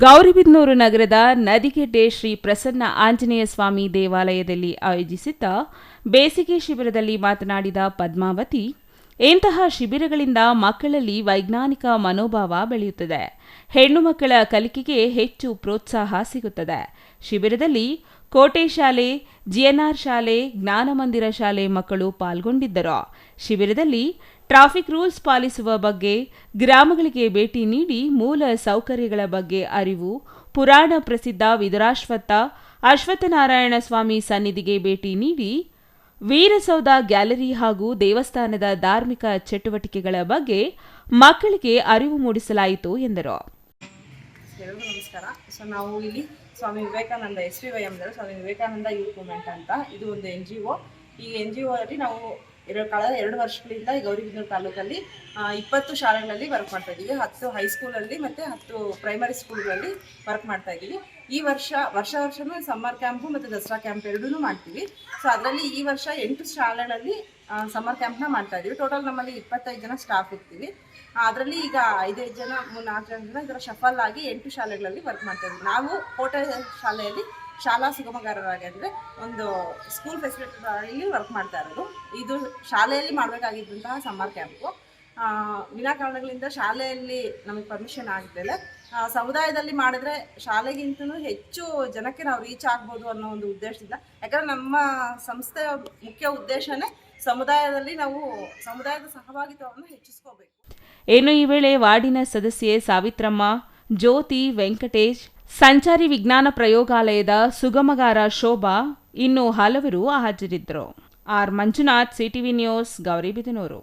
ಗೌರಿಬಿದನೂರು ನಗರದ ನದಿಗೆಡ್ಡೆ ಶ್ರೀ ಪ್ರಸನ್ನ ಆಂಜನೇಯ ಸ್ವಾಮಿ ದೇವಾಲಯದಲ್ಲಿ ಆಯೋಜಿಸಿದ್ದ ಬೇಸಿಗೆ ಶಿಬಿರದಲ್ಲಿ ಮಾತನಾಡಿದ ಪದ್ಮಾವತಿ, ಇಂತಹ ಶಿಬಿರಗಳಿಂದ ಮಕ್ಕಳಲ್ಲಿ ವೈಜ್ಞಾನಿಕ ಮನೋಭಾವ ಬೆಳೆಯುತ್ತದೆ. ಹೆಣ್ಣು ಮಕ್ಕಳ ಕಲಿಕೆಗೆ ಹೆಚ್ಚು ಪ್ರೋತ್ಸಾಹ ಸಿಗುತ್ತದೆ. ಶಿಬಿರದಲ್ಲಿ ಕೋಟೆ ಶಾಲೆ, ಜಿಎನ್ಆರ್ ಶಾಲೆ, ಜ್ಞಾನಮಂದಿರ ಶಾಲೆ ಮಕ್ಕಳು ಪಾಲ್ಗೊಂಡಿದ್ದರು. ಶಿಬಿರದಲ್ಲಿ ಟ್ರಾಫಿಕ್ ರೂಲ್ಸ್ ಪಾಲಿಸುವ ಬಗ್ಗೆ, ಗ್ರಾಮಗಳಿಗೆ ಭೇಟಿ ನೀಡಿ ಮೂಲ ಸೌಕರ್ಯಗಳ ಬಗ್ಗೆ ಅರಿವು, ಪುರಾಣ ಪ್ರಸಿದ್ಧ ವಿದುರಾಶ್ವತ್ಥ ಅಶ್ವತ್ಥನಾರಾಯಣ ಸ್ವಾಮಿ ಸನ್ನಿಧಿಗೆ ಭೇಟಿ ನೀಡಿ ವೀರಸೌಧ ಗ್ಯಾಲರಿ ಹಾಗೂ ದೇವಸ್ಥಾನದ ಧಾರ್ಮಿಕ ಚಟುವಟಿಕೆಗಳ ಬಗ್ಗೆ ಮಕ್ಕಳಿಗೆ ಅರಿವು ಮೂಡಿಸಲಾಯಿತು ಎಂದರು. ನಮಸ್ಕಾರ. ನಾವು ಇಲ್ಲಿ Swami Vivekananda SVYM Swami Vivekananda youth movement ಅಂತ, ಇದು ಒಂದು NGO. ಈ NGO ಅಲ್ಲಿ ನಾವು ಕಳೆದ 2 ವರ್ಷಗಳಿಂದ ಈ ಗೌರಿಬಿದನೂರು ತಾಲೂಕಲ್ಲಿ 20 ಶಾಲೆಗಳಲ್ಲಿ ವರ್ಕ್ ಮಾಡ್ತಾ ಇದ್ದೀವಿ. 10 ಹೈಸ್ಕೂಲಲ್ಲಿ ಮತ್ತು 10 ಪ್ರೈಮರಿ ಸ್ಕೂಲ್ಗಳಲ್ಲಿ ವರ್ಕ್ ಮಾಡ್ತಾ ಇದ್ದೀವಿ. ಈ ವರ್ಷನೂ ಸಮ್ಮರ್ ಕ್ಯಾಂಪು ಮತ್ತು ದಸರಾ ಕ್ಯಾಂಪ್ ಎರಡೂ ಮಾಡ್ತೀವಿ. ಸೊ ಅದರಲ್ಲಿ ಈ ವರ್ಷ 8 ಶಾಲೆಗಳಲ್ಲಿ ಸಮ್ಮರ್ ಕ್ಯಾಂಪ್ನ ಮಾಡ್ತಾ ಇದ್ದೀವಿ. ಟೋಟಲ್ ನಮ್ಮಲ್ಲಿ 25 ಜನ ಸ್ಟಾಫ್ ಇರ್ತೀವಿ. ಅದರಲ್ಲಿ ಈಗ 5 ಜನ 4 ಜನ ಇದರ ಶಫಲ್ ಆಗಿ 8 ಶಾಲೆಗಳಲ್ಲಿ ವರ್ಕ್ ಮಾಡ್ತಾ ಇದ್ದೀವಿ. ನಾವು ಕೋಟೆ ಶಾಲೆಯಲ್ಲಿ ಶಾಲಾ ಸುಗಮಗಾರರಾಗಿ ಅಂದರೆ ಒಂದು ಸ್ಕೂಲ್ ಫೆಸಿಲಿಟಿ ವರ್ಕ್ ಮಾಡ್ತಾ ಇರೋದು. ಇದು ಶಾಲೆಯಲ್ಲಿ ಮಾಡಬೇಕಾಗಿದ್ದಂತಹ ಸಮ್ಮರ್ ಕ್ಯಾಂಪು ವಿನಾಕಾರಣಗಳಿಂದ ಶಾಲೆಯಲ್ಲಿ ನಮಗೆ ಪರ್ಮಿಷನ್ ಆಗಲಿಲ್ಲ. ಸಮುದಾಯದಲ್ಲಿ ಮಾಡಿದ್ರೆ ಶಾಲೆಗಿಂತಲೂ ಹೆಚ್ಚು ಜನಕ್ಕೆ ನಾವು ರೀಚ್ ಆಗ್ಬೋದು ಅನ್ನೋ ಒಂದು ಉದ್ದೇಶದಿಂದ, ಯಾಕಂದರೆ ನಮ್ಮ ಸಂಸ್ಥೆಯ ಮುಖ್ಯ ಉದ್ದೇಶನೇ ಸಮುದಾಯದಲ್ಲಿ ನಾವು ಸಮುದಾಯದ ಸಹಭಾಗಿತ್ವವನ್ನು ಹೆಚ್ಚಿಸ್ಕೋಬೇಕು. ಇನ್ನು ಈ ವೇಳೆ ವಾರ್ಡಿನ ಸದಸ್ಯೆ ಸಾವಿತ್ರಮ್ಮ, ಜ್ಯೋತಿ, ವೆಂಕಟೇಶ್, ಸಂಚಾರಿ ವಿಜ್ಞಾನ ಪ್ರಯೋಗಾಲಯದ ಸುಗಮಗಾರ ಶೋಭಾ, ಇನ್ನು ಹಲವರು ಹಾಜರಿದ್ದರು. R Manjunath, CTV news, Gauribidanur.